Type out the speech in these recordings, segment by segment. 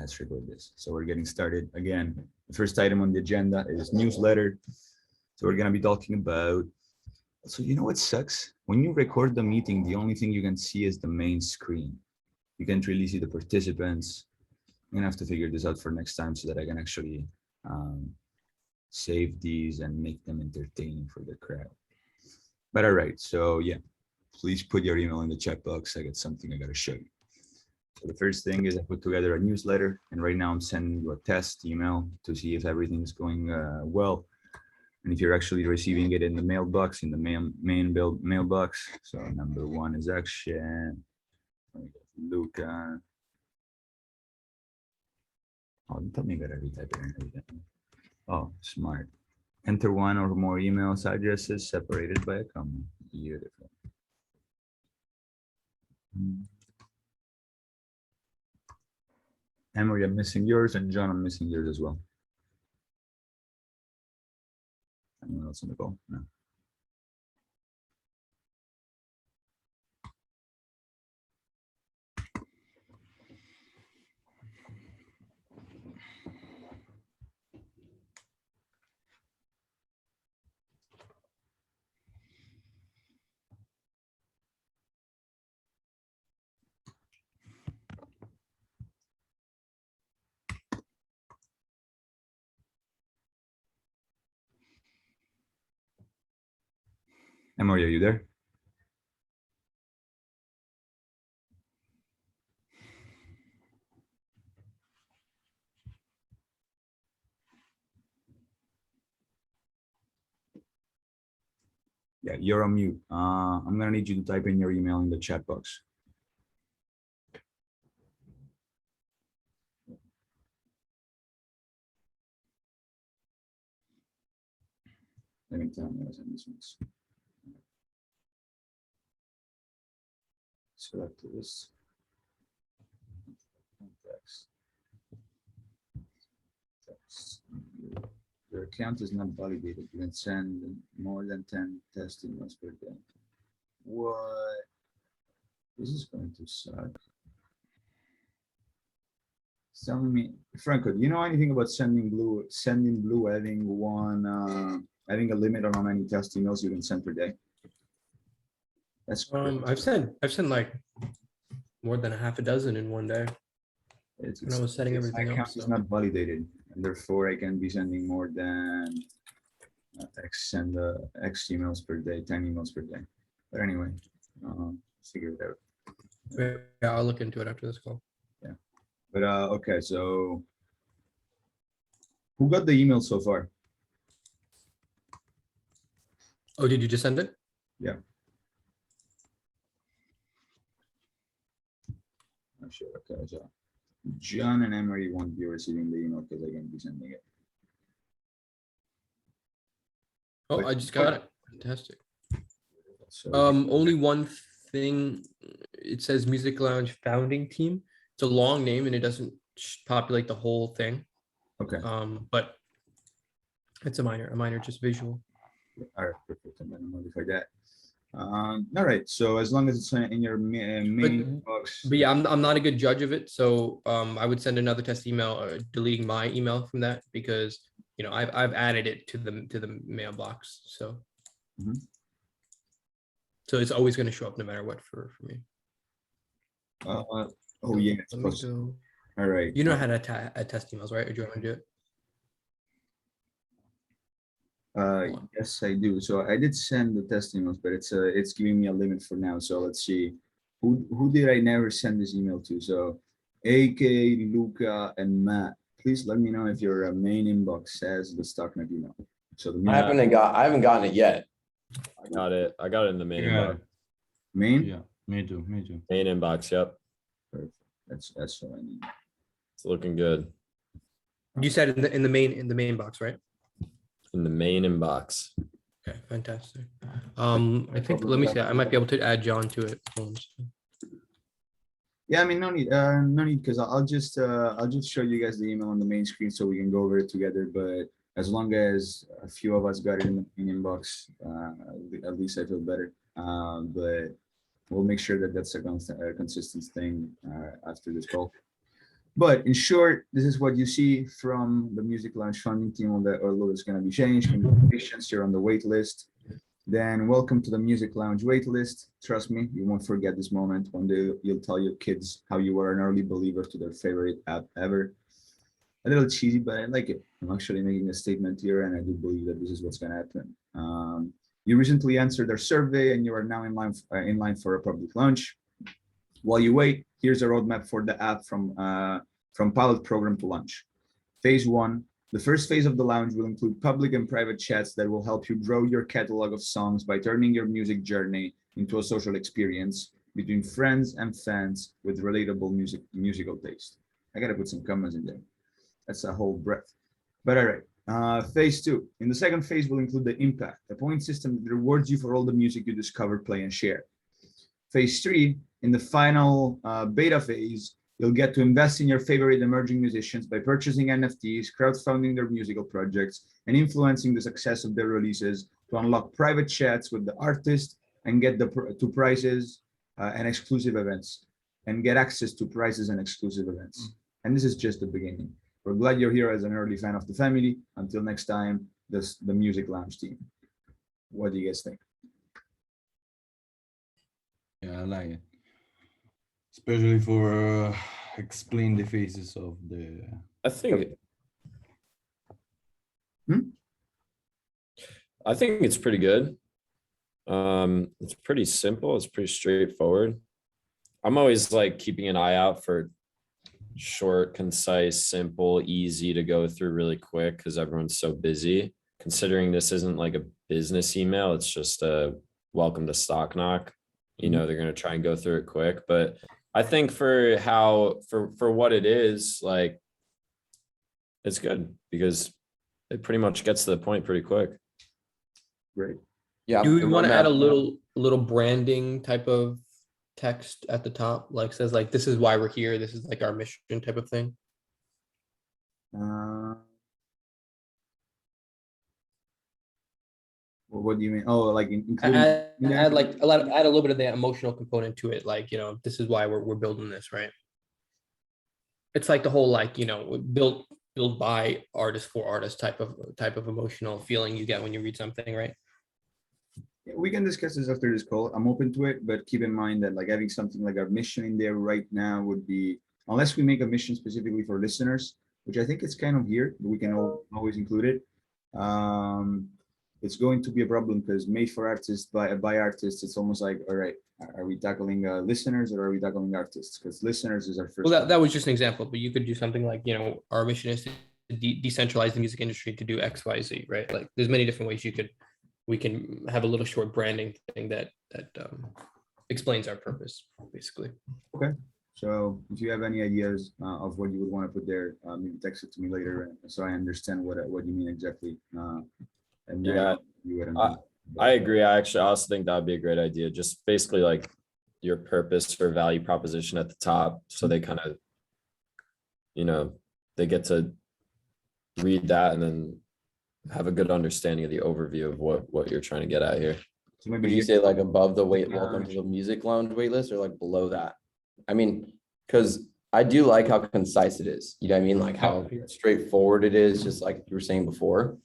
let's record this. So we're getting started again. The first item on the agenda is newsletter. So we're gonna be talking about. So you know what sucks? When you record the meeting, the only thing you can see is the main screen. You can't really see the participants. I'm gonna have to figure this out for next time so that I can actually save these and make them entertaining for the crowd. But all right, so yeah, please put your email in the chat box. I got something I gotta show you. So the first thing is I put together a newsletter, and right now I'm sending you a test email to see if everything's going well, and if you're actually receiving it in the mailbox, in the mailbox. So number one is action. Luca. Oh, don't tell me I gotta retype it and everything. Oh, smart. Enter one or more email addresses separated by a comma. Beautiful. Emery, I'm missing yours, and John, I'm missing yours as well. Anyone else on the call? No. Emery, are you there? Yeah, you're on mute. I'm gonna need you to type in your email in the chat box. Let me tell you this one's. Select this. Text. Your account is not validated. You can send more than 10 test emails per day. What? This is going to suck. Tell me, Franco, do you know anything about sending blue, having one, having a limit on how many test emails you can send per day? That's I've sent like more than a half a dozen in one day. It's, I was setting everything my up. account is not validated, and therefore I can be sending more than X emails per day, 10 emails per day. But anyway, figure it out. Yeah, I'll look into it after this call. Yeah, but okay. So, who got the email so far? Oh, did you just send it? Yeah. Oh, sure. Okay, so John and Emery won't be receiving the email because I can be sending it. Oh, I just got it. Fantastic. So, only one thing. It says Music Lounge founding team. It's a long name and it doesn't populate the whole thing. okay. But it's a minor just visual. All right, perfect. I'm gonna modify that. All right. So as long as it's in your main box. But yeah, I'm not a good judge of it. So I would send another test email, deleting my email from that because I've added it to the mailbox. So so it's always going to show up no matter what for me. Oh yeah. Let me go. All right. You know how to test emails, right? Or do you want to do it? Yes, I do. So I did send the test emails, but it's giving me a limit for now. So let's see, who did I never send this email to? So AK, Luca, and Matt. Please let me know if your main inbox says the StockNet email. So the I haven't gotten it yet. I got it in the main inbox. Main? Yeah, me too. Main inbox, yep. Perfect. That's what I need. It's looking good. You said in the main box, right? In the main inbox. Okay, fantastic. I think let me see. I might be able to add John to it. Yeah, I mean, no need, because I'll just show you guys the email on the main screen so we can go over it together. But as long as a few of us got it in the main inbox, at least I feel better. But we'll make sure that that's a consistent thing after this call. But in short, this is what you see from the Music Lounge funding team, although it's going to be changed. Congratulations, you're on the wait list. Then welcome to the Music Lounge wait list. Trust me, you won't forget this moment. One day you'll tell your kids how you were an early believer to their favorite app ever. A little cheesy, but I like it. I'm actually making a statement here, and I do believe that this is what's going to happen. You recently answered our survey, and you are now in line for a public launch. While you wait, here's a roadmap for the app from pilot program to launch. Phase 1. The first phase of the lounge will include public and private chats that will help you grow your catalog of songs by turning your music journey into a social experience between friends and fans with relatable musical taste. I gotta put some comments in there. That's a whole breadth. But all right, phase 2. In the second phase will include the impact, a point system that rewards you for all the music you discover, play, and share. Phase 3, in the final beta phase, you'll get to invest in your favorite emerging musicians by purchasing NFTs, crowdfunding their musical projects, and influencing the success of their releases to unlock private chats with the artist and get to prizes and exclusive events, and get access to prizes and exclusive events. And this is just the beginning. We're glad you're here as an early fan of the family. Until next time, the Music Lounge team. What do you guys think? Yeah, I like it. Especially for explain the phases of the. I think. Hmm? I think it's pretty good. It's pretty simple. It's pretty straightforward. I'm always like keeping an eye out for short, concise, simple, easy to go through really quick because everyone's so busy. Considering this isn't like a business email, it's just a welcome to Stock Knock. You know, they're going to try and go through it quick, but I think for what it is, like, it's good because it pretty much gets to the point pretty quick. Great. Yeah. Do we the want to add a roadmap- little branding type of text at the top, like says like this is why we're here, this is like our mission type of thing? What do you mean? Oh, like including Add like add a little bit of the emotional component to it, like, you know, this is why we're building this, right? It's like the whole, like, you know, built by artists for artists type of emotional feeling you get when you read something, right? We can discuss this after this call. I'm open to it, but keep in mind that like having something like our mission in there right now would be, unless we make a mission specifically for listeners, which I think it's kind of here, but we can always include it. It's going to be a problem because made for artists by artists, it's almost like, all right, are we tackling listeners or are we tackling artists? Because listeners is our first. Well, that was just an example, but you could do something like, you know, our mission is to decentralize the music industry to do X, Y, Z, right? Like there's many different ways we can have a little short branding thing that explains our purpose, basically. Okay. So if you have any ideas of what you would want to put there, maybe text it to me later so I understand what you mean exactly. And then Yeah, you would I agree. I also think that would be a great idea. Just basically like your purpose or value proposition at the top. So they kind of, you know, they get to read that and then have a good understanding of the overview of what you're trying to get at here. So Would maybe you say like above the welcome to the Music Lounge waitlist or like below that? I mean, because I do like how concise it is. You know what I mean? Like how straightforward it is, just like you were saying before.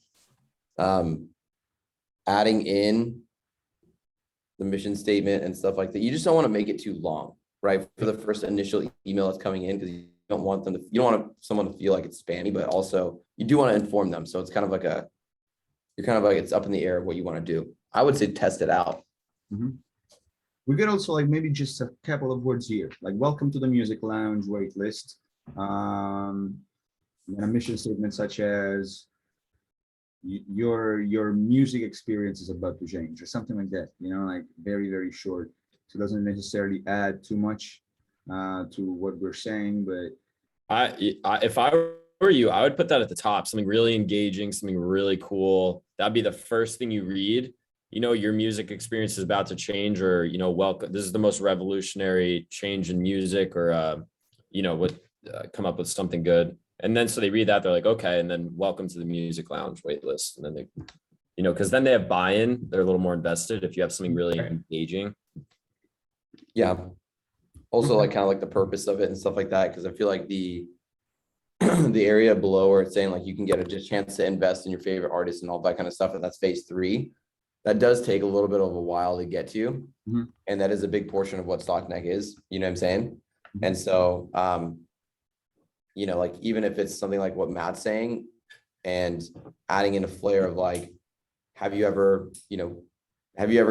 Adding in the mission statement and stuff like that. You just don't want to make it too long, right? For the first initial email that's coming in, because you don't want someone to feel like it's spammy, but also you do want to inform them. So it's kind of like it's up in the air of what you want to do. I would say test it out. Mhm. We could also like maybe just a couple of words here, like welcome to the Music Lounge wait list. And a mission statement such as your music experience is about to change or something like that, you know, like very, very short. So it doesn't necessarily add too much to what we're saying, but If I were you, I would put that at the top, something really engaging, something really cool. That'd be the first thing you read. You know, your music experience is about to change, or, you know, welcome. This is the most revolutionary change in music, or, you know, come up with something good. And then, so they read that, they're like, okay. And then welcome to the Music Lounge waitlist. And then they, you know, cause then they have buy-in, they're a little more invested if you have something really engaging. Yeah. Also like kind of like the purpose of it and stuff like that. Cause I feel like the the area below where it's saying like you can get a chance to invest in your favorite artists and all that kind of stuff, and that's phase 3. That does take a little bit of a while to get to. Mhm. And that is a big portion of what StockNet is, you know what I'm saying? And so, you know, like even if it's something like what Matt's saying and adding in a flair of like, have you ever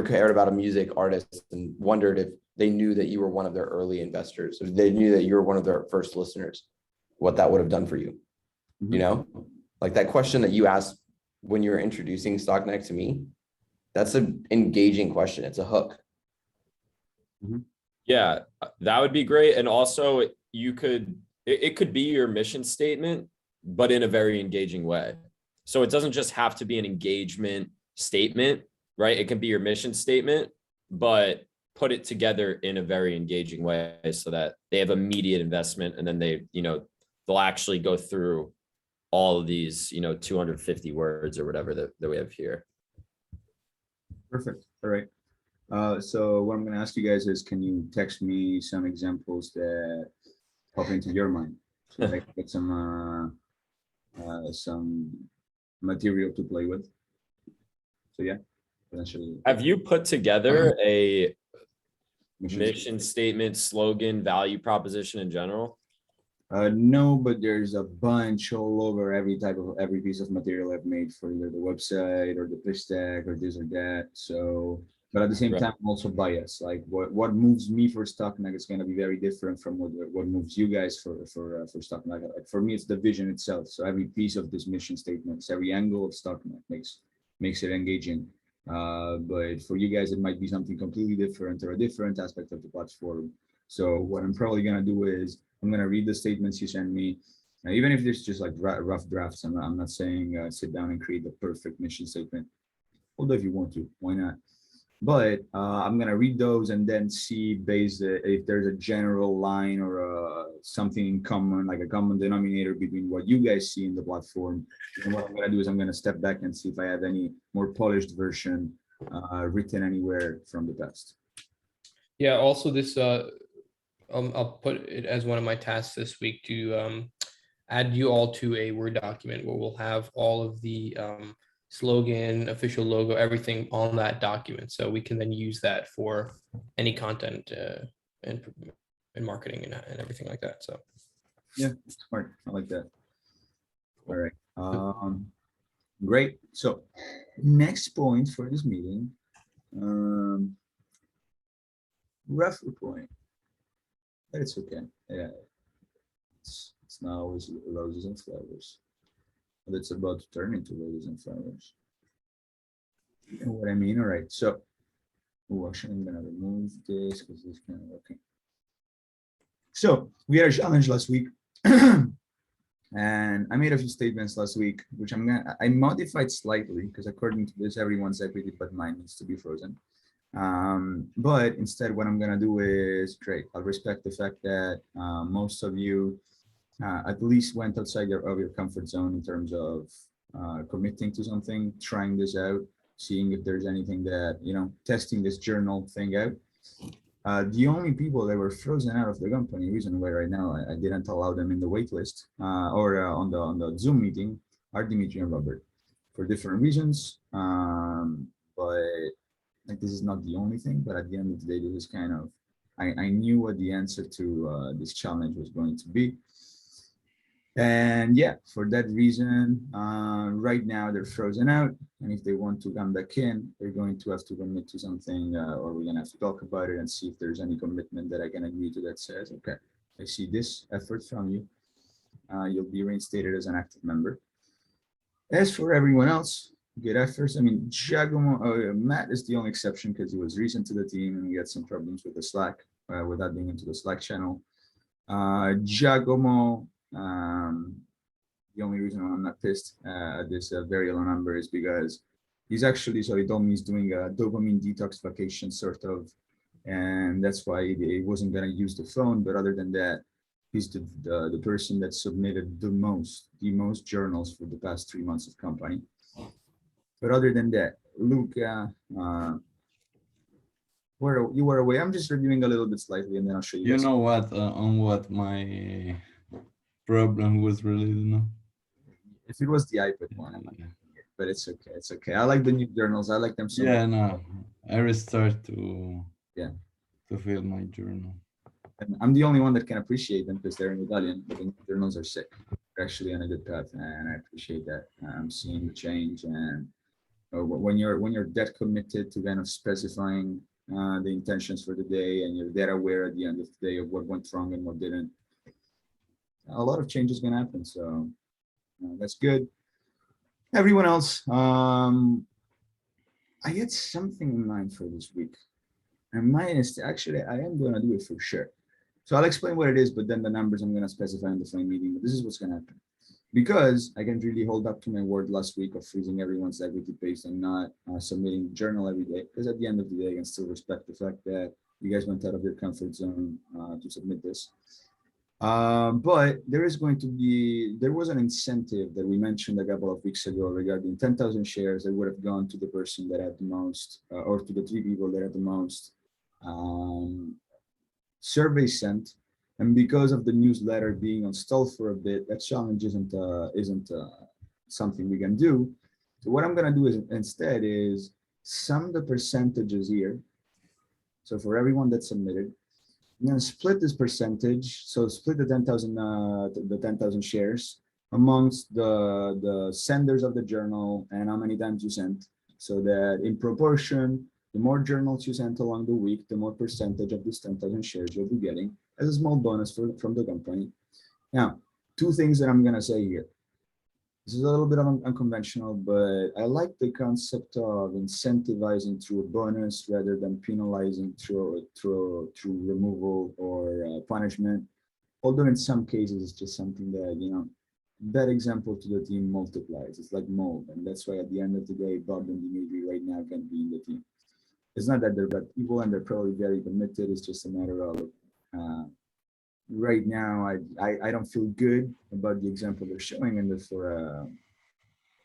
cared about a music artist and wondered if they knew that you were one of their early investors, or they knew that you were one of their first listeners, what that would have done for you? You know, like that question that you asked when you were introducing StockNet to me, that's an engaging question. It's a hook. Yeah, that would be great. And also it could be your mission statement, but in a very engaging way. So it doesn't just have to be an engagement statement, right? It can be your mission statement, but put it together in a very engaging way so that they have immediate investment, and then they'll actually go through all of these, 250 words or whatever that we have here. Perfect. All right. So what I'm going to ask you guys is, can you text me some examples that pop into your mind, so that I can get some material to play with? So yeah, potentially. Have you put together a Mission mission statement, slogan, value proposition in general? No, but there's a bunch all over every piece of material I've made for either the website or the pitch deck or this or that. So, but at the same Right. time, I'm also biased. Like what moves me for StockNet is going to be very different from what moves you guys for StockNet. Like for me, it's the vision itself. So every piece of this mission statement, every angle of StockNet makes it engaging. But for you guys, it might be something completely different or a different aspect of the platform. So what I'm probably going to do is I'm going to read the statements you send me. Even if there's just like rough drafts, I'm not saying sit down and create the perfect mission statement. Although if you want to, why not? But I'm going to read those and then see if there's a general line or something in common, like a common denominator between what you guys see in the platform. And what I'm going to do is I'm going to step back and see if I have any more polished version written anywhere from the past. Yeah, also this, I'll put it as one of my tasks this week to add you all to a Word document where we'll have all of the slogan, official logo, everything on that document. So we can then use that for any content and marketing and everything like that. So yeah, smart. I like that. All right. Great. So next point for this meeting, reference point. But it's okay. Yeah, it's not always roses and flowers, but it's about to turn into roses and flowers. You know what I mean? All right. So, actually, I'm gonna remove this because this kind of working. So we had a challenge last week, and I made a few statements last week, which I modified slightly because according to this, everyone's equity but mine needs to be frozen. But instead what I'm gonna do is great. I'll respect the fact that most of you at least went outside of your comfort zone in terms of committing to something, trying this out, seeing if there's anything that, testing this journal thing out. The only people that were frozen out of the company, reason why right now I didn't allow them in the wait list or on the Zoom meeting, are Dimitri and Robert for different reasons. But like this is not the only thing, but at the end of the day, this is kind of, I knew what the answer to this challenge was going to be. And yeah, for that reason, right now they're frozen out. And if they want to come back in, they're going to have to commit to something, or we're gonna have to talk about it and see if there's any commitment that I can agree to that says, okay, I see this effort from you. You'll be reinstated as an active member. As for everyone else, good efforts. I mean, Giacomo, Matt is the only exception because he was recent to the team and we had some problems with the Slack, without being into the Slack channel. Giacomo, the only reason why I'm not pissed at this very low number is because he's actually, so he told me he's doing a dopamine detox vacation sort of, and that's why he wasn't gonna use the phone. But other than that, he's the person that submitted the most journals for the past 3 months of company. But other than that, Luca, you were away. I'm just reviewing a little bit slightly, and then I'll show you. You know what? On what my problem was related, no? If it was the iPad one, I might, but it's okay. It's okay. I like the new journals. I like them so Yeah, much. no. I restart to Yeah. to fill my journal. And I'm the only one that can appreciate them because they're in Italian, but the new journals are sick. They're actually on a good path, and I appreciate that. I'm seeing the change, and when you're that committed to kind of specifying the intentions for the day, and you're that aware at the end of the day of what went wrong and what didn't, a lot of change is going to happen. So that's good. Everyone else, I had something in mind for this week. And mine is actually, I am going to do it for sure. So I'll explain what it is, but then the numbers I'm going to specify in the same meeting. But this is what's going to happen. Because I can really hold up to my word last week of freezing everyone's equity based on not submitting the journal every day. Because at the end of the day, I can still respect the fact that you guys went out of your comfort zone to submit this. But there was an incentive that we mentioned a couple of weeks ago regarding 10,000 shares that would have gone to the person that had the most, or to the 3 people that had the most surveys sent. And because of the newsletter being on stall for a bit, that challenge isn't something we can do. So what I'm going to do is instead is sum the percentages here. So for everyone that submitted, I'm going to split this percentage. So split the 10,000 shares amongst the senders of the journal and how many times you sent, so that in proportion, the more journals you sent along the week, the more percentage of this 10,000 shares you'll be getting as a small bonus from the company. Now, 2 things that I'm going to say here. This is a little bit unconventional, but I like the concept of incentivizing through a bonus rather than penalizing through removal or punishment. Although in some cases, it's just something that, that example to the team multiplies. It's like mold. And that's why at the end of the day, Bob and Dimitri right now can be in the team. It's not that they're bad people and they're probably very committed. It's just a matter of right now, I don't feel good about the example they're showing, and therefore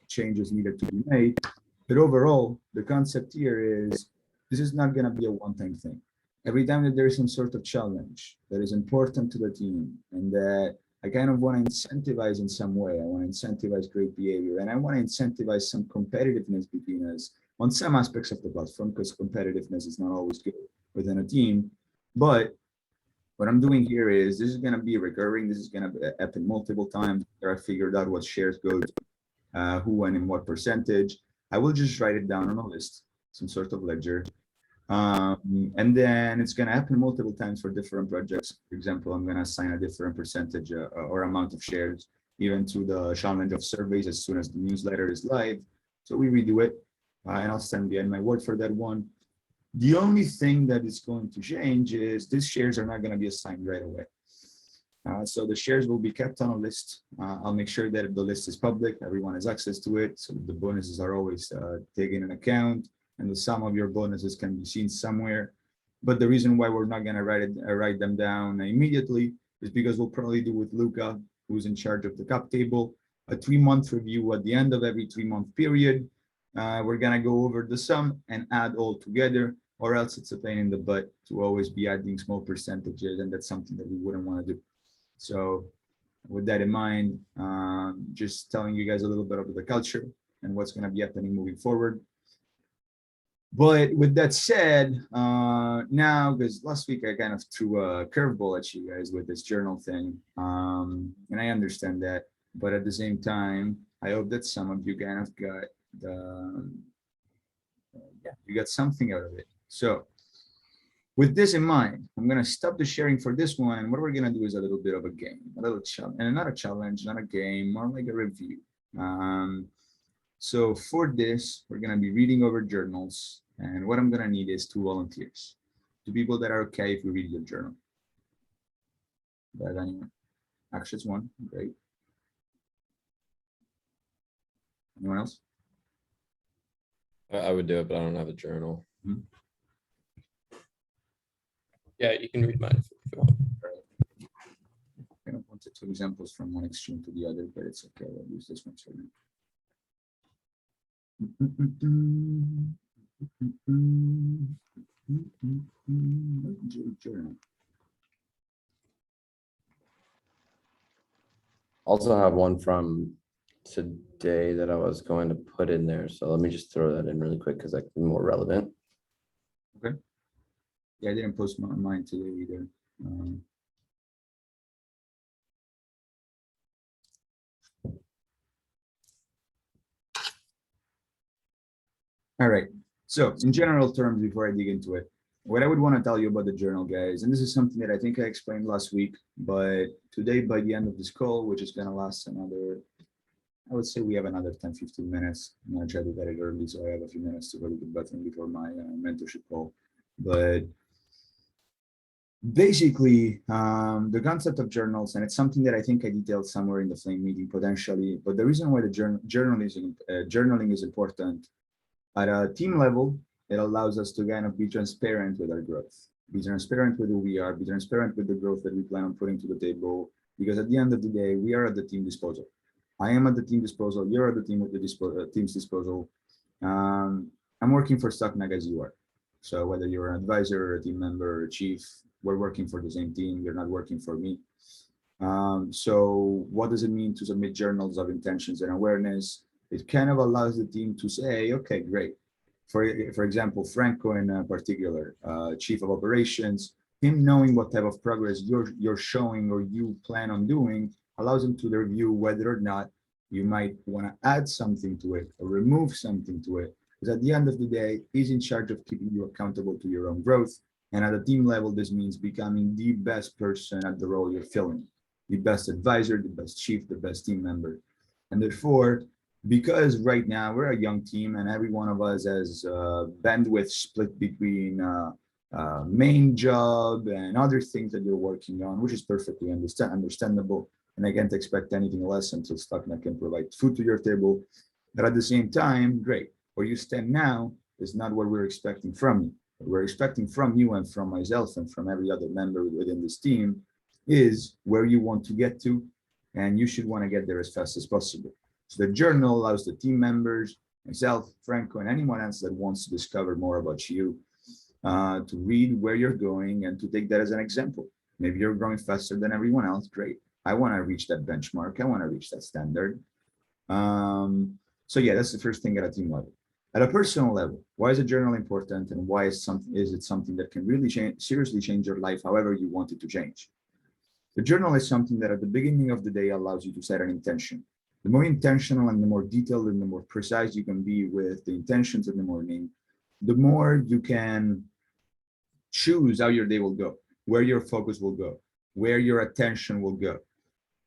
changes needed to be made. But overall, the concept here is this is not going to be a one-time thing. Every time that there is some sort of challenge that is important to the team and that I kind of want to incentivize in some way, I want to incentivize great behavior, and I want to incentivize some competitiveness between us on some aspects of the platform, because competitiveness is not always good within a team. But what I'm doing here is this is going to be recurring. This is going to happen multiple times. I figured out what shares go to who and in what percentage. I will just write it down on a list, some sort of ledger. And then it's going to happen multiple times for different projects. For example, I'm going to assign a different percentage or amount of shares, even to the challenge of surveys as soon as the newsletter is live. So we redo it, and I'll stand behind my word for that one. The only thing that is going to change is these shares are not going to be assigned right away. So the shares will be kept on a list. I'll make sure that the list is public, everyone has access to it, so the bonuses are always taken into account, and the sum of your bonuses can be seen somewhere. But the reason why we're not going to write them down immediately is because we'll probably do with Luca, who's in charge of the cap table, a 3-month review at the end of every 3-month period. We're going to go over the sum and add all together, or else it's a pain in the butt to always be adding small percentages, and that's something that we wouldn't want to do. So with that in mind, just telling you guys a little bit of the culture and what's going to be happening moving forward. But with that said, now, because last week I kind of threw a curveball at you guys with this journal thing, and I understand that, but at the same time, I hope that some of you kind of got you got something out of it. So with this in mind, I'm going to stop the sharing for this one. And what we're going to do is a little bit of a game, a little challenge, and not a challenge, not a game, more like a review. So for this, we're going to be reading over journals. And what I'm going to need is 2 volunteers, 2 people that are okay if we read your journal. But anyone? Actually, it's 1. Great. Anyone else? I would do it, but I don't have a journal. Yeah, you can read mine if you want. I don't want to 2 examples from one extreme to the other, but it's okay. I'll use this one for now. Journal. Also have one from today that I was going to put in there. So let me just throw that in really quick because that can be more relevant. Yeah, I didn't post mine today either. All right. So in general terms, before I dig into it, what I would want to tell you about the journal, guys, and this is something that I think I explained last week, but today by the end of this call, which is going to last another, I would say we have another 10, 15 minutes. I'm going to try to get it early, so I have a few minutes to go to the bathroom before my mentorship call. But basically, the concept of journals, and it's something that I think I detailed somewhere in the flame meeting potentially, but the reason why the journaling is important at a team level, it allows us to kind of be transparent with our growth, be transparent with who we are, be transparent with the growth that we plan on putting to the table, because at the end of the day, we are at the team disposal. I am at the team disposal, you're at the team with the team's disposal. I'm working for Stucknag as you are. So whether you're an advisor, or a team member, or a chief, we're working for the same team, you're not working for me. So what does it mean to submit journals of intentions and awareness? It kind of allows the team to say, okay, great. For example, Franco in particular, chief of operations, him knowing what type of progress you're showing or you plan on doing allows him to review whether or not you might want to add something to it or remove something to it. Because at the end of the day, he's in charge of keeping you accountable to your own growth. And at a team level, this means becoming the best person at the role you're filling, the best advisor, the best chief, the best team member. And therefore, because right now we're a young team and every one of us has bandwidth split between main job and other things that you're working on, which is perfectly understandable. And I can't expect anything less until Stucknet can provide food to your table. But at the same time, great. Where you stand now is not what we're expecting from you. What we're expecting from you and from myself and from every other member within this team is where you want to get to, and you should want to get there as fast as possible. So the journal allows the team members, myself, Franco, and anyone else that wants to discover more about you to read where you're going and to take that as an example. Maybe you're growing faster than everyone else. Great. I want to reach that benchmark. I want to reach that standard. So yeah, that's the first thing at a team level. At a personal level, why is a journal important, and why is it something that can really seriously change your life however you want it to change? The journal is something that at the beginning of the day allows you to set an intention. The more intentional and the more detailed and the more precise you can be with the intentions in the morning, the more you can choose how your day will go, where your focus will go, where your attention will go.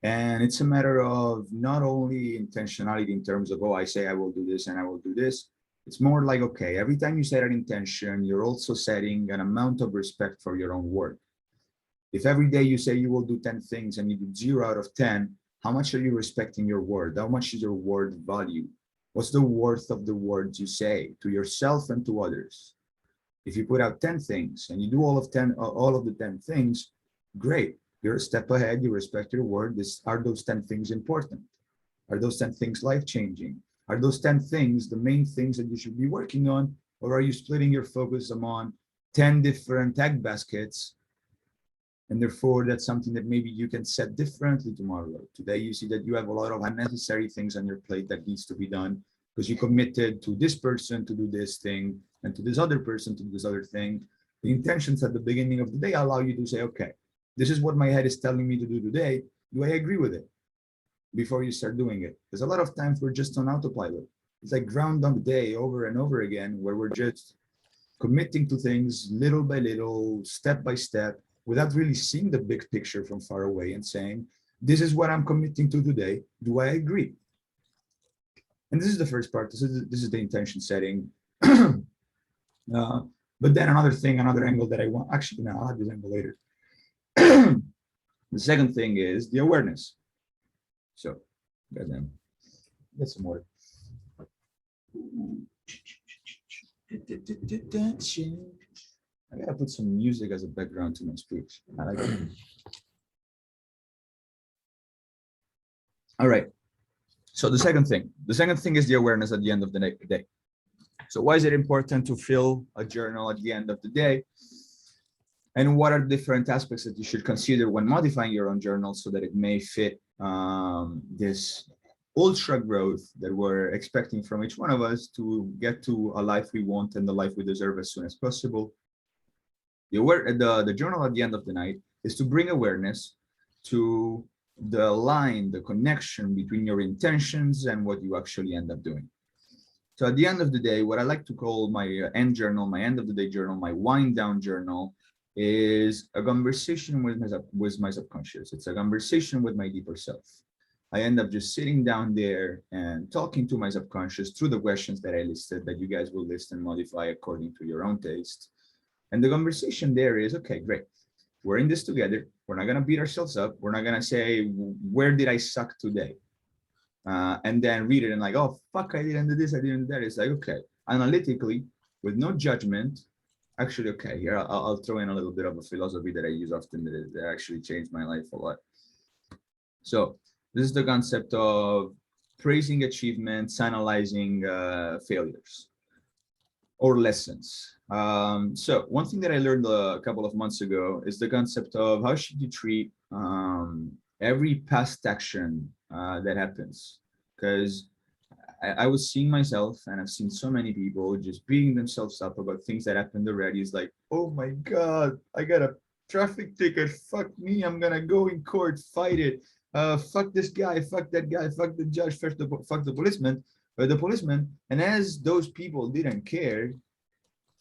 And it's a matter of not only intentionality in terms of, oh, I say I will do this and I will do this. It's more like, okay, every time you set an intention, you're also setting an amount of respect for your own work. If every day you say you will do 10 things and you do 0 out of 10, how much are you respecting your word? How much is your word value? What's the worth of the words you say to yourself and to others? If you put out 10 things and you do all of the 10 things, great. You're a step ahead. You respect your word. Are those 10 things important? Are those 10 things life-changing? Are those 10 things the main things that you should be working on? Or are you splitting your focus among 10 different tag baskets? And therefore, that's something that maybe you can set differently tomorrow. Today, you see that you have a lot of unnecessary things on your plate that needs to be done because you committed to this person to do this thing and to this other person to do this other thing. The intentions at the beginning of the day allow you to say, okay, this is what my head is telling me to do today. Do I agree with it? Before you start doing it. Because a lot of times we're just on autopilot. It's like ground on the day over and over again, where we're just committing to things little by little, step by step, without really seeing the big picture from far away and saying, this is what I'm committing to today. Do I agree? And this is the first part. This is the intention setting. But then another angle that I want, actually, no, I'll have this angle later. The second thing is the awareness. So, goddamn, get some water. I gotta put some music as a background to my speech. I like it. All right. So the second thing is the awareness at the end of the day. So why is it important to fill a journal at the end of the day? And what are different aspects that you should consider when modifying your own journal so that it may fit this ultra growth that we're expecting from each one of us to get to a life we want and the life we deserve as soon as possible. The journal at the end of the night is to bring awareness to the line, the connection between your intentions and what you actually end up doing. So at the end of the day, what I like to call my end journal, my end of the day journal, my wind down journal is a conversation with my subconscious. It's a conversation with my deeper self. I end up just sitting down there and talking to my subconscious through the questions that I listed that you guys will list and modify according to your own taste. And the conversation there is, okay, great. We're in this together. We're not going to beat ourselves up. We're not going to say, where did I suck today? And then read it and like, oh, fuck, I didn't do this, I didn't do that. It's like, okay, analytically, with no judgment, actually, okay, here, I'll throw in a little bit of a philosophy that I use often that actually changed my life a lot. So this is the concept of praising achievements, analyzing failures or lessons. So one thing that I learned a couple of months ago is the concept of how should you treat every past action that happens. Because I was seeing myself, and I've seen so many people just beating themselves up about things that happened already. It's like, oh my God, I got a traffic ticket. Fuck me, I'm gonna go in court, fight it. Fuck this guy, fuck that guy, fuck the judge, fuck the policeman, And as those people didn't care,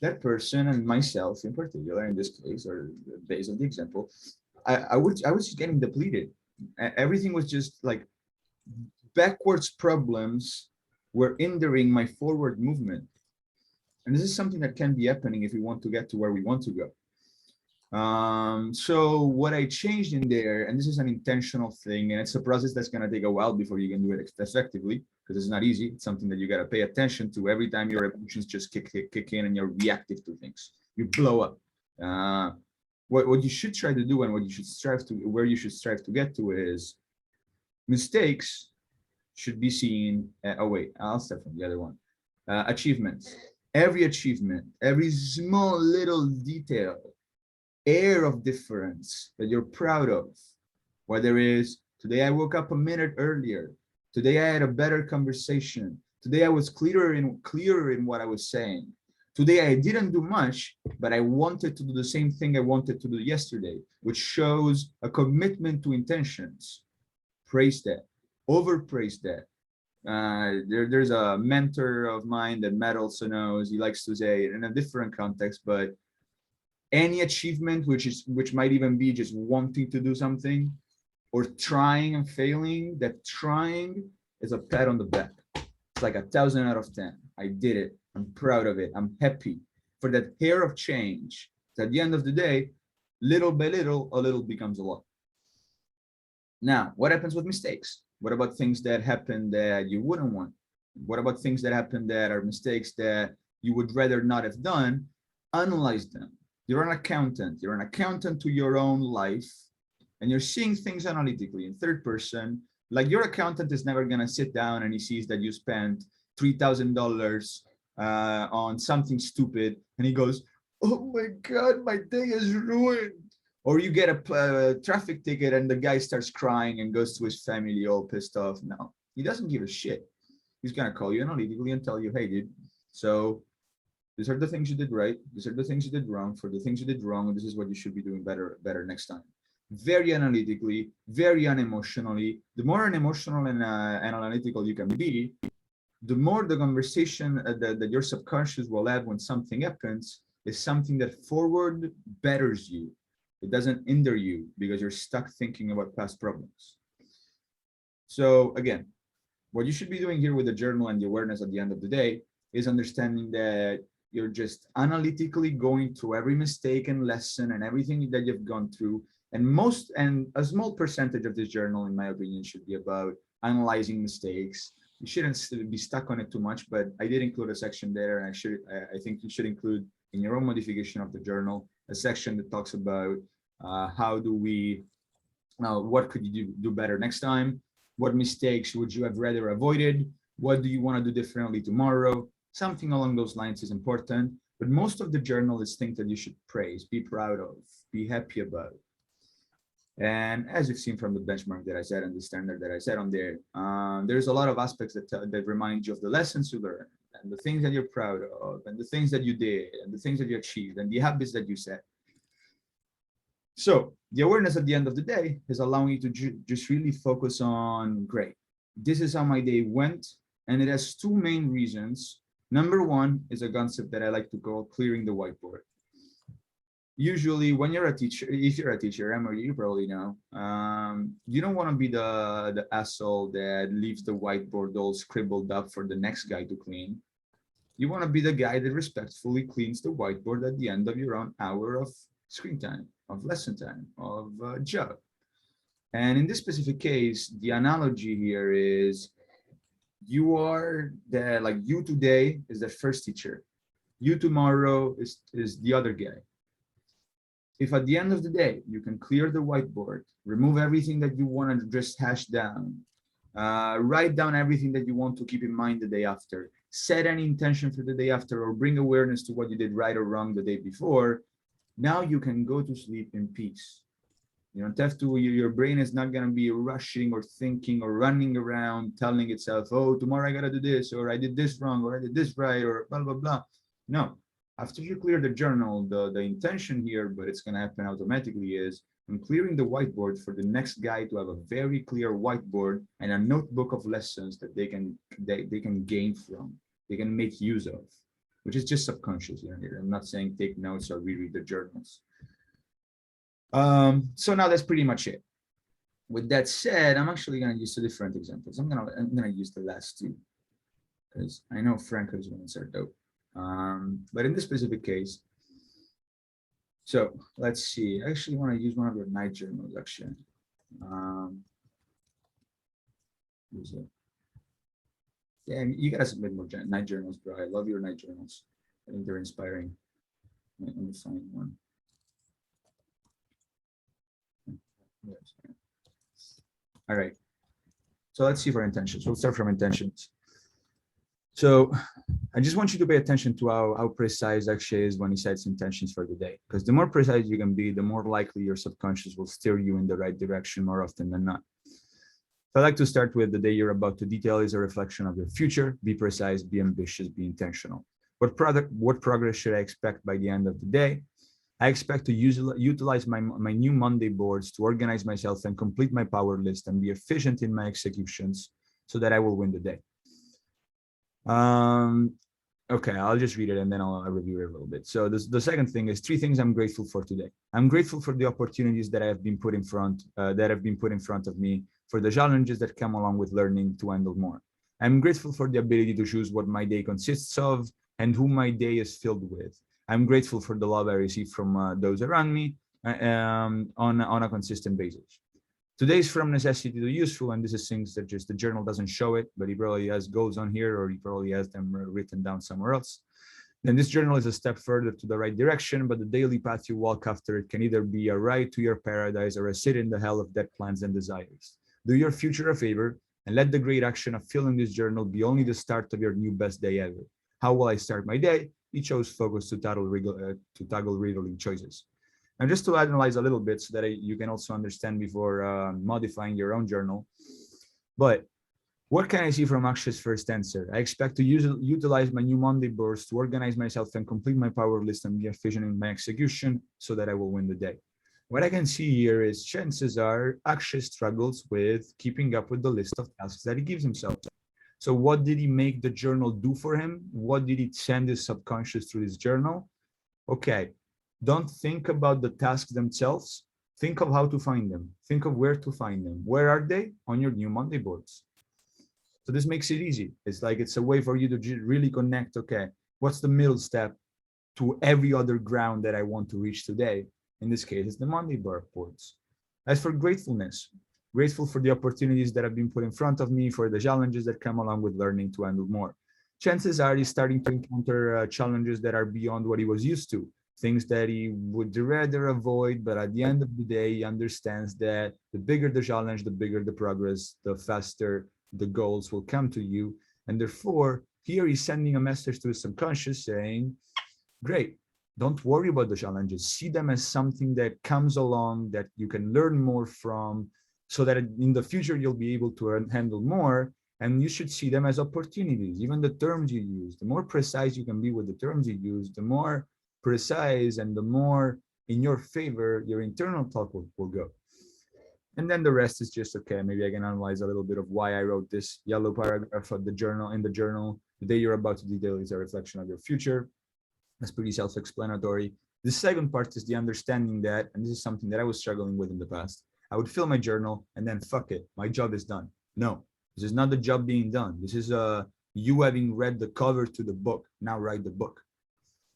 that person and myself in particular, in this case, or based on the example, I was just getting depleted. Everything was just like backwards problems were hindering my forward movement. And this is something that can be happening if we want to get to where we want to go. So what I changed in there, and this is an intentional thing, and it's a process that's going to take a while before you can do it effectively, because it's not easy. It's something that you got to pay attention to every time your emotions just kick in and you're reactive to things. You blow up. What you should try to do and what you should strive to, where you should strive to get to is mistakes should be seen. Oh wait, I'll start from the other one. Achievements. Every achievement, every small little detail, air of difference that you're proud of, whether it's today I woke up a minute earlier, today I had a better conversation, today I was clearer in what I was saying, today I didn't do much, but I wanted to do the same thing I wanted to do yesterday, which shows a commitment to intentions. Praise that, overpraise that. There's a mentor of mine that Matt also knows. He likes to say it in a different context, but any achievement, which might even be just wanting to do something or trying and failing, that trying is a pat on the back. It's like 1,000 out of 10. I did it. I'm proud of it. I'm happy for that hair of change. So at the end of the day, little by little, a little becomes a lot. Now, what happens with mistakes? What about things that happen that you wouldn't want? What about things that happen that are mistakes that you would rather not have done? Analyze them. You're an accountant. You're an accountant to your own life, and you're seeing things analytically in third person. Like your accountant is never going to sit down and he sees that you spent $3,000 on something stupid, and he goes, oh my God, my day is ruined. Or you get a traffic ticket and the guy starts crying and goes to his family all pissed off. No, he doesn't give a shit. He's going to call you analytically and tell you, hey, dude, so these are the things you did right. These are the things you did wrong. For the things you did wrong, this is what you should be doing better next time. Very analytically, very unemotionally. The more unemotional and analytical you can be, the more the conversation that your subconscious will have when something happens is something that forward betters you. It doesn't hinder you because you're stuck thinking about past problems. So again, what you should be doing here with the journal and the awareness at the end of the day is understanding that you're just analytically going through every mistake and lesson and everything that you've gone through. And a small percentage of this journal, in my opinion, should be about analyzing mistakes. You shouldn't be stuck on it too much, but I did include a section there, and I think you should include in your own modification of the journal a section that talks about what could you do better next time? What mistakes would you have rather avoided? What do you want to do differently tomorrow? Something along those lines is important, but most of the journal is things that you should praise, be proud of, be happy about. And as you've seen from the benchmark that I set and the standard that I set on there, there's a lot of aspects that remind you of the lessons you learned and the things that you're proud of and the things that you did and the things that you achieved and the habits that you set. So the awareness at the end of the day is allowing you to just really focus on, great, this is how my day went. And it has two main reasons. Number one is a concept that I like to call clearing the whiteboard. Usually when you're a teacher, if you're a teacher, Emma, you probably know, you don't want to be the asshole that leaves the whiteboard all scribbled up for the next guy to clean. You want to be the guy that respectfully cleans the whiteboard at the end of your own hour of screen time, of lesson time, of job. And in this specific case, the analogy here is you are the, like you today is the first teacher. You tomorrow is the other guy. If at the end of the day, you can clear the whiteboard, remove everything that you want to just hash down, write down everything that you want to keep in mind the day after, set an intention for the day after, or bring awareness to what you did right or wrong the day before, now you can go to sleep in peace. You don't have to, your brain is not going to be rushing or thinking or running around telling itself, oh, tomorrow I got to do this, or I did this wrong, or I did this right, or blah, blah, blah. No. After you clear the journal, the intention here, but it's going to happen automatically, is I'm clearing the whiteboard for the next guy to have a very clear whiteboard and a notebook of lessons that they can gain from, they can make use of, which is just subconscious here. I'm not saying take notes or reread the journals. So now that's pretty much it. With that said, I'm actually going to use two different examples. I'm gonna use the last two because I know Franco's ones are dope. But in this specific case, so let's see, I actually want to use one of your night journals actually. Yeah, you gotta submit more night journals, bro. I love your night journals. I think they're inspiring. Let me find one. All right. So let's see for intentions. We'll start from intentions. So I just want you to pay attention to how precise Akshay is when he sets intentions for the day. Because the more precise you can be, the more likely your subconscious will steer you in the right direction more often than not. So I like to start with the day you're about to detail is a reflection of your future. Be precise, be ambitious, be intentional. What progress should I expect by the end of the day? I expect to utilize my new Monday boards to organize myself and complete my power list and be efficient in my executions so that I will win the day. Okay, I'll just read it and then I'll review it a little bit. So the second thing is 3 things I'm grateful for today. I'm grateful for the opportunities that have been put in front of me, for the challenges that come along with learning to handle more. I'm grateful for the ability to choose what my day consists of and who my day is filled with. I'm grateful for the love I receive from those around me on a consistent basis. Today's from necessity to useful, and this is things that just the journal doesn't show it, but he probably has goals on here or he probably has them written down somewhere else. Then this journal is a step further to the right direction, but the daily path you walk after it can either be a ride to your paradise or a sit in the hell of dead plans and desires. Do your future a favor and let the great action of filling this journal be only the start of your new best day ever. How will I start my day? He chose focus to tackle riddling choices. And just to analyze a little bit so that you can also understand before modifying your own journal. But what can I see from Akshay's first answer? I expect to utilize my new Monday boards to organize myself and complete my power list and be efficient in my execution so that I will win the day. What I can see here is chances are Akshay struggles with keeping up with the list of tasks that he gives himself. So what did he make the journal do for him? What did he send his subconscious through his journal? Okay. Don't think about the tasks themselves. Think of how to find them. Think of where to find them. Where are they? On your new Monday boards. So this makes it easy. It's like it's a way for you to really connect. Okay, what's the middle step to every other ground that I want to reach today? In this case, it's the Monday boards. As for gratefulness, grateful for the opportunities that have been put in front of me, for the challenges that come along with learning to handle more. Chances are he's starting to encounter challenges that are beyond what he was used to. Things that he would rather avoid, but at the end of the day, he understands that the bigger the challenge, the bigger the progress, the faster the goals will come to you. And therefore, here he's sending a message to his subconscious saying, great, don't worry about the challenges. See them as something that comes along that you can learn more from, so that in the future you'll be able to handle more. And you should see them as opportunities. Even the terms you use, the more precise you can be with the terms you use, the more precise and the more in your favor your internal talk will go. And then the rest is just, okay, maybe I can analyze a little bit of why I wrote this yellow paragraph of the journal. In the journal, the day you're about to detail is a reflection of your future. That's pretty self-explanatory. The second part is the understanding that, and this is something that I was struggling with in the past, I would fill my journal and then fuck it, my job is done. No, this is not the job being done. This is you having read the cover to the book, now write the book.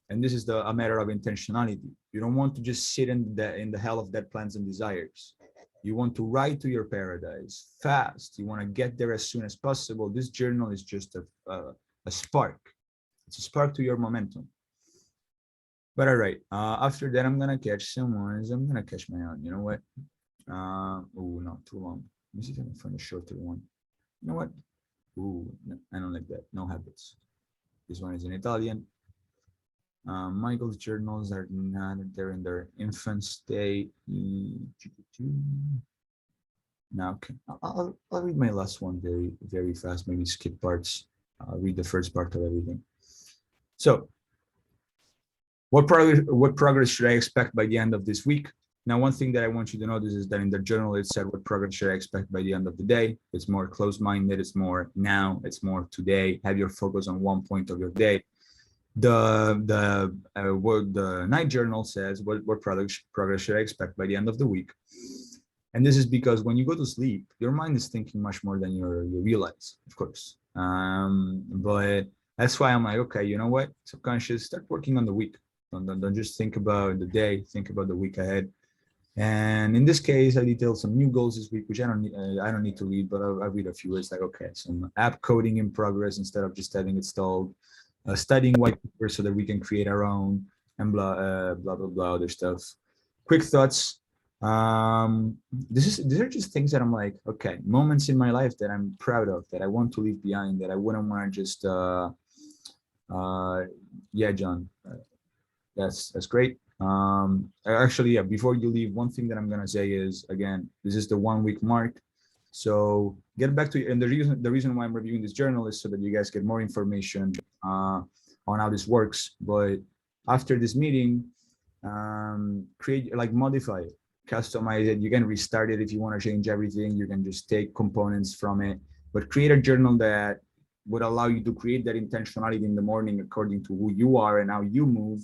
And this is a matter of intentionality. You don't want to just sit in the hell of dead plans and desires. You want to ride to your paradise fast. You want to get there as soon as possible. This journal is just a spark. It's a spark to your momentum. But all right, after that, I'm gonna catch someone. I'm gonna catch my own. You know what? Oh no, too long. Let me see if I can find a shorter one. You know what? Ooh, no, I don't like that. No habits. This one is in Italian. Michael's journals are not, they're in their infant state. Now, okay, I'll read my last one very, very fast, maybe skip parts. I'll read the first part of everything. So, what progress should I expect by the end of this week? Now, one thing that I want you to notice is that in the journal, it said, what progress should I expect by the end of the day? It's more closed-minded, it's more now, it's more today. Have your focus on one point of your day. The night journal says, what progress should I expect by the end of the week? And this is because when you go to sleep, your mind is thinking much more than you realize, of course. But that's why I'm like, okay, you know what? Subconscious, start working on the week. Don't just think about the day, think about the week ahead. And in this case, I detailed some new goals this week, which I don't need to read, but I'll read a few. It's like, okay, some app coding in progress instead of just having it stalled. Studying white paper so that we can create our own, and blah blah blah other stuff. Quick thoughts. These are just things that I'm like, okay, moments in my life that I'm proud of, that I want to leave behind, that I wouldn't want to just yeah, John, that's great. Actually, yeah, before you leave, one thing that I'm gonna say is, again, this is the 1 week mark. So get back to, and the reason why I'm reviewing this journal is so that you guys get more information on how this works. But after this meeting, create, like, modify it, customize it. You can restart it if you want to change everything. You can just take components from it, but create a journal that would allow you to create that intentionality in the morning according to who you are and how you move,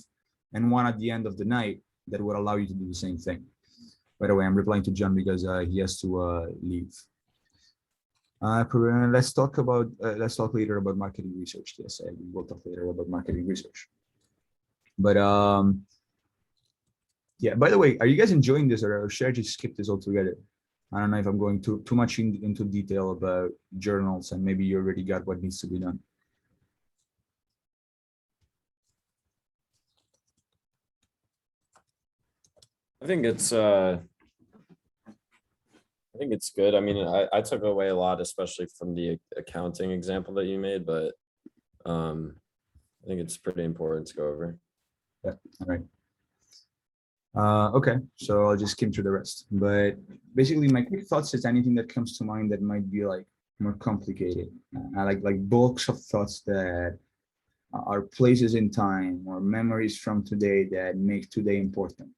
and one at the end of the night that would allow you to do the same thing. By the way, I'm replying to John because he has to leave. Let's talk later about marketing research. Yes, I will talk later about marketing research. But yeah, by the way, are you guys enjoying this, or should I just skip this altogether? I don't know if I'm going too much into detail about journals, and maybe you already got what needs to be done. I think it's good. I mean, I took away a lot, especially from the accounting example that you made, but I think it's pretty important to go over. Yeah, all right. Okay, so I'll just skim through the rest. But basically, my quick thoughts is anything that comes to mind that might be like more complicated. I like bulks of thoughts that are places in time or memories from today that make today important.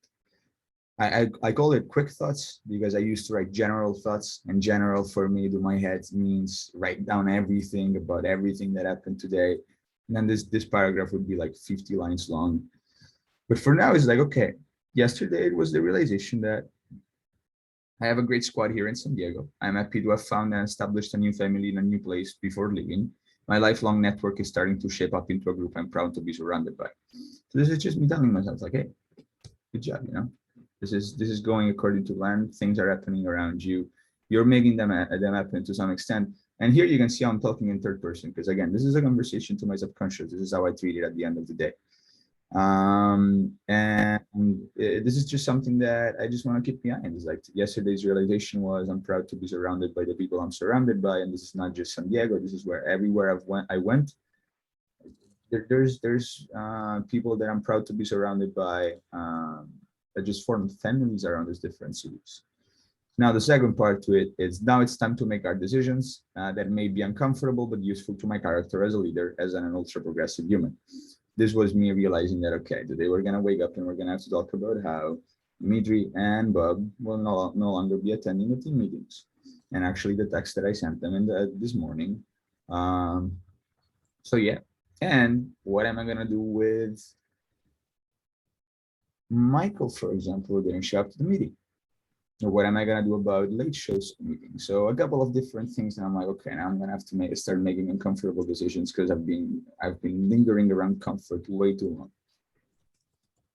I call it quick thoughts because I used to write general thoughts, and general for me to my head means write down everything about everything that happened today. And then this paragraph would be like 50 lines long. But for now, it's like, okay, yesterday it was the realization that I have a great squad here in San Diego. I'm happy to have found and established a new family in a new place before leaving. My lifelong network is starting to shape up into a group I'm proud to be surrounded by. So this is just me telling myself, like, hey, good job, you know. This is going according to plan. Things are happening around you. You're making them happen to some extent. And here you can see I'm talking in third person because, again, this is a conversation to my subconscious. This is how I treat it at the end of the day. This is just something that I just want to keep behind. It's like yesterday's realization was I'm proud to be surrounded by the people I'm surrounded by, and this is not just San Diego. This is where everywhere I went, there's people that I'm proud to be surrounded by that just formed families around these different cities. Now, the second part to it is now it's time to make our decisions that may be uncomfortable but useful to my character as a leader, as an ultra progressive human. This was me realizing that, okay, today we're going to wake up and we're going to have to talk about how Mitri and Bob will no longer be attending the team meetings. And actually the text that I sent them this morning. So yeah, and what am I going to do with Michael, for example, who didn't show up to the meeting? Or what am I going to do about late shows meeting? So a couple of different things, and I'm like, okay, now I'm going to have to start making uncomfortable decisions because I've been lingering around comfort way too long.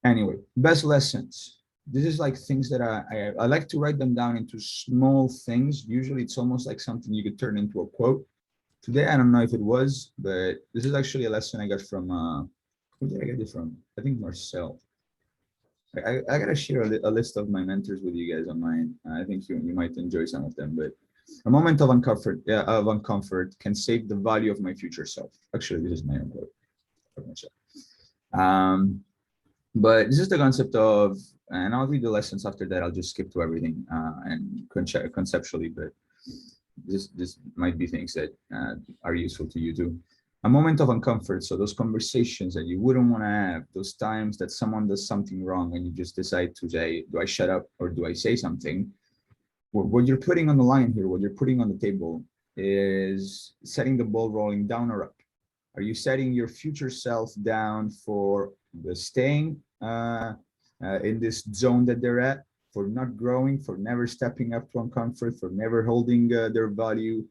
Anyway, best lessons. This is like things that I like to write them down into small things. Usually it's almost like something you could turn into a quote. Today, I don't know if it was, but this is actually a lesson I got from, who did I get it from? I think Marcel. I gotta share a list of my mentors with you guys online. I think you might enjoy some of them, but a moment of uncomfort can save the value of my future self. Actually, this is my own quote. But this is the concept of, and I'll read the lessons after that. I'll just skip to everything and conceptually, but this might be things that are useful to you too. A moment of uncomfort. So those conversations that you wouldn't want to have, those times that someone does something wrong and you just decide to say, do I shut up or do I say something? What you're putting on the line here, what you're putting on the table is setting the ball rolling down or up. Are you setting your future self down for the staying in this zone that they're at, for not growing, for never stepping up to uncomfort, for never holding their value?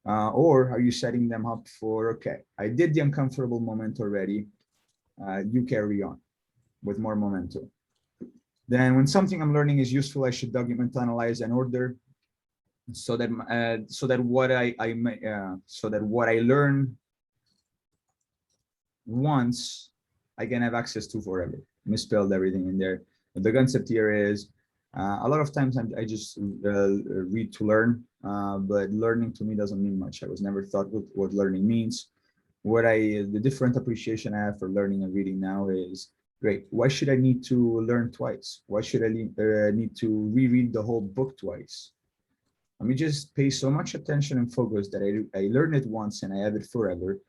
Or are you setting them up for, okay, I did the uncomfortable moment already, you carry on with more momentum. Then when something I'm learning is useful, I should document, analyze, and order so that what I learn once I can have access to forever. Misspelled everything in there. But the concept here is a lot of times I just read to learn, but learning to me doesn't mean much. I was never taught what learning means. The different appreciation I have for learning and reading now is, great, why should I need to learn twice? Why should I need to reread the whole book twice? Let me just pay so much attention and focus that I learn it once and I have it forever.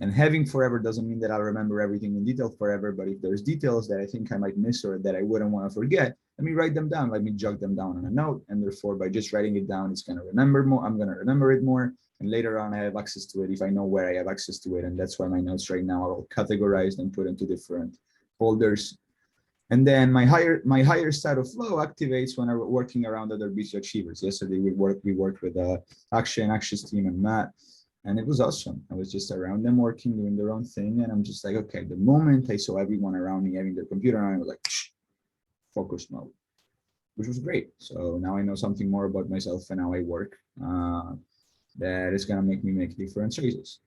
And having forever doesn't mean that I'll remember everything in detail forever, but if there's details that I think I might miss or that I wouldn't want to forget, let me write them down. Let me jot them down on a note. And therefore, by just writing it down, it's going to remember more. I'm going to remember it more. And later on, I have access to it if I know where I have access to it. And that's why my notes right now are all categorized and put into different folders. And then my higher side of flow activates when I'm working around other BC achievers. Yesterday, we worked with Akshay and Akshay's team and Matt. And it was awesome. I was just around them working, doing their own thing. And I'm just like, okay, the moment I saw everyone around me having their computer on, I was like, focus mode, which was great. So now I know something more about myself and how I work that is going to make me make different choices.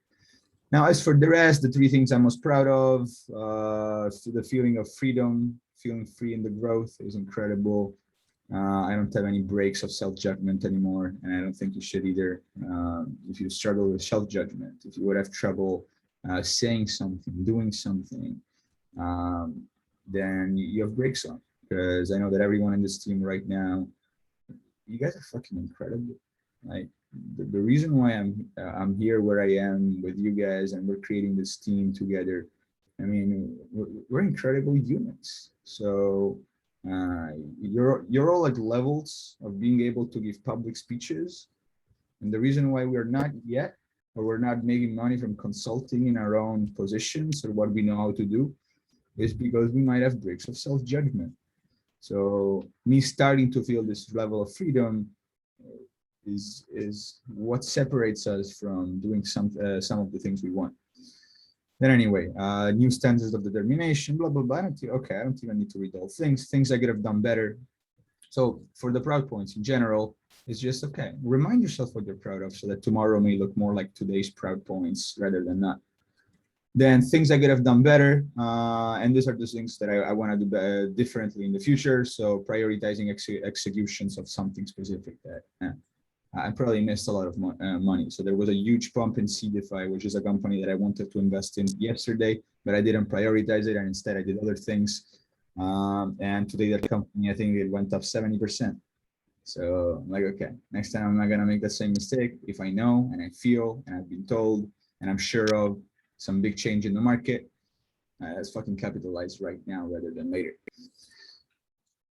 Now, as for the rest, the three things I'm most proud of, the feeling of freedom, feeling free in the growth is incredible. I don't have any breaks of self-judgment anymore, and I don't think you should either. If you struggle with self-judgment, if you would have trouble saying something, doing something, then you have breaks on. Because I know that everyone in this team right now, you guys are fucking incredible. Like the reason why I'm here where I am with you guys and we're creating this team together. I mean, we're incredible humans. So. You're all at levels of being able to give public speeches, and the reason why we're not yet, or we're not making money from consulting in our own positions or what we know how to do, is because we might have breaks of self-judgment. So me starting to feel this level of freedom is what separates us from doing some of the things we want. Then anyway, new standards of determination, blah, blah, blah. I don't even need to read all things I could have done better. So for the proud points in general, it's just, okay, remind yourself what you're proud of so that tomorrow may look more like today's proud points rather than not. Then things I could have done better. And these are the things that I want to do differently in the future. So prioritizing executions of something specific that I probably missed a lot of money. So there was a huge pump in CDFI, which is a company that I wanted to invest in yesterday, but I didn't prioritize it, and instead I did other things. And today that company, I think it went up 70%. So I'm like, okay, next time I'm not gonna make the same mistake. If I know and I feel and I've been told and I'm sure of some big change in the market, let's fucking capitalize right now rather than later.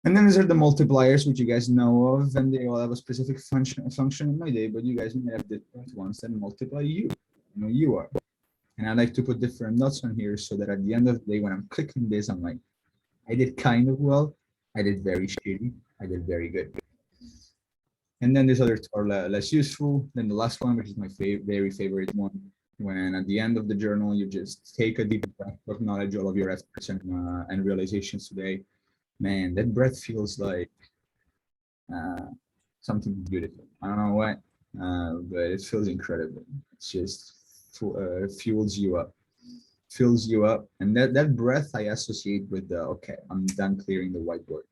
And then these are the multipliers, which you guys know of, and they all have a specific function in my day, but you guys may have different ones that multiply you. You know, you are. And I like to put different dots on here so that at the end of the day, when I'm clicking this, I'm like, I did kind of well, I did very shitty, I did very good. And then these other two are less useful. Then the last one, which is my very favorite one, when at the end of the journal, you just take a deep breath, acknowledge all of your efforts and realizations today. Man, that breath feels like something beautiful. I don't know why, but it feels incredible. It's just fuels you up, fills you up. And that breath I associate with the, okay, I'm done clearing the whiteboard.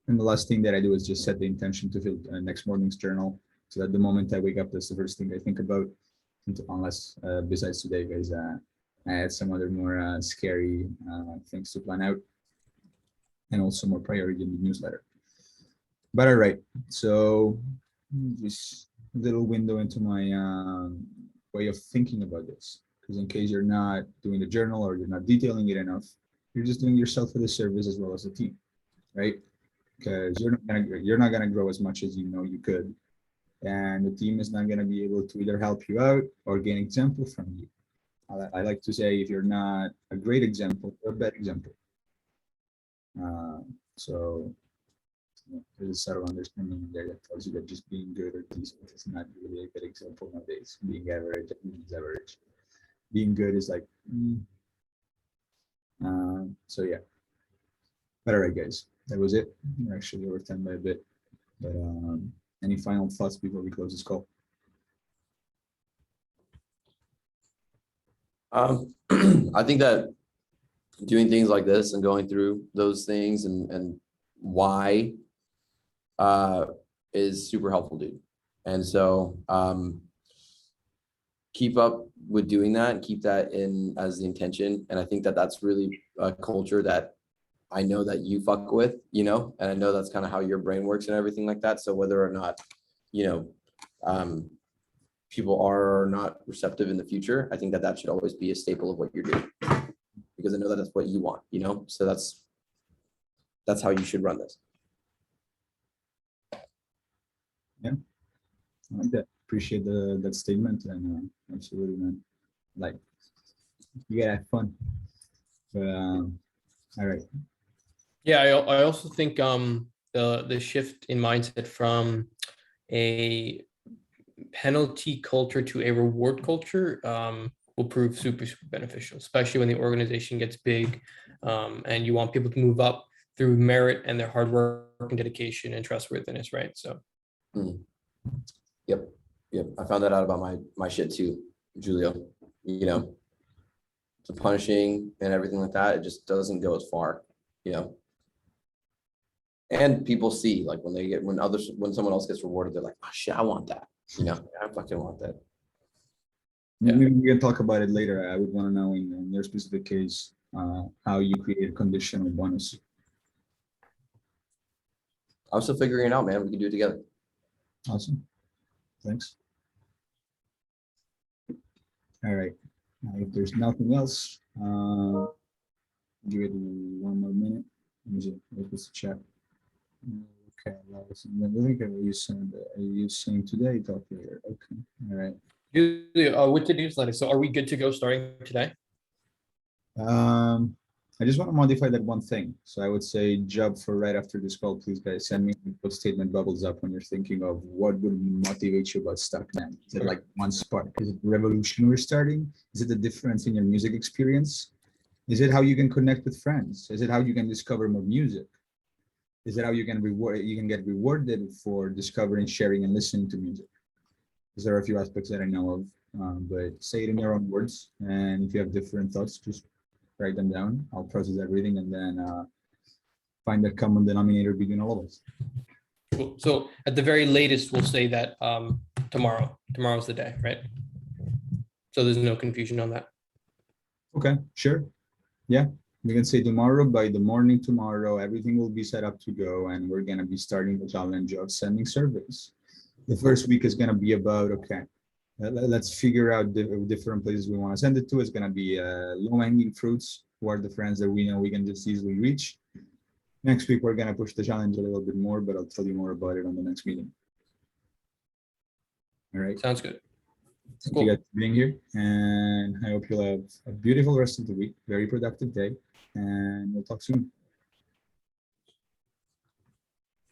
And the last thing that I do is just set the intention to fill next morning's journal. So that the moment I wake up, that's the first thing I think about. Unless besides today, guys, I had some other more scary things to plan out, and also more priority in the newsletter. But all right, so this little window into my way of thinking about this, because in case you're not doing the journal or you're not detailing it enough, you're just doing yourself a disservice as well as the team, right? Because you're not gonna grow as much as you know you could, and the team is not gonna be able to either help you out or gain example from you. I like to say, if you're not a great example, you're a bad example. So there's a subtle understanding there that tells you that just being good or decent is not really a good example nowadays. Being average is average. Being good is like, so yeah. But all right, guys, that was it. We're actually over time by a bit. But any final thoughts before we close this call? I think that doing things like this and going through those things and why is super helpful, dude. And so keep up with doing that and keep that in as the intention. And I think that that's really a culture that I know that you fuck with, you know, and I know that's kind of how your brain works and everything like that. So whether or not, you know, people are not receptive in the future, I think that that should always be a staple of what you're doing, because I know that that's what you want, you know, so that's how you should run this. Yeah, I like that. Appreciate that statement, and absolutely, man. Like, you gotta have fun. But all right. Yeah, I also think the shift in mindset from a penalty culture to a reward culture will prove super beneficial, especially when the organization gets big, and you want people to move up through merit and their hard work and dedication and trustworthiness, right? So Yep. I found that out about my shit too, Julio. You know, the punishing and everything like that, it just doesn't go as far, you know. And people see, like, when someone else gets rewarded, they're like, oh shit, I want that. You know, I fucking want that. Yeah. Maybe we can talk about it later. I would want to know in your specific case how you create a conditional bonus. I'm still figuring it out, man. We can do it together. Awesome. Thanks. All right. If there's nothing else, give it 1 more minute. Let me see. What's the chat? Okay. I think I will saying today. Talk later. Okay. All right. With the newsletter, so are we good to go starting today? I just want to modify that one thing. So I would say job for right after this call, please guys send me what statement bubbles up when you're thinking of what would motivate you about Stuckman. Is it like one spark? Is it the revolution we're starting? Is it the difference in your music experience? Is it how you can connect with friends? Is it how you can discover more music? Is it how you can get rewarded for discovering, sharing, and listening to music? There are a few aspects that I know of, but say it in your own words. And if you have different thoughts, just write them down. I'll process everything and then find that common denominator between all of us. Cool. So at the very latest, we'll say that tomorrow's the day, right? So there's no confusion on that. Okay, sure. Yeah, we can say tomorrow, by the morning tomorrow, everything will be set up to go, and we're gonna be starting the challenge of sending surveys. The first week is gonna be about, okay, let's figure out the different places we want to send it to. It's gonna be low-hanging fruits, who are the friends that we know we can just easily reach. Next week, we're gonna push the challenge a little bit more, but I'll tell you more about it on the next meeting. All right. Sounds good. Thank Cool. you guys for being here, and I hope you'll have a beautiful rest of the week, very productive day, and we'll talk soon.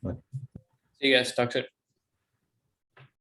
See you guys. Talk soon.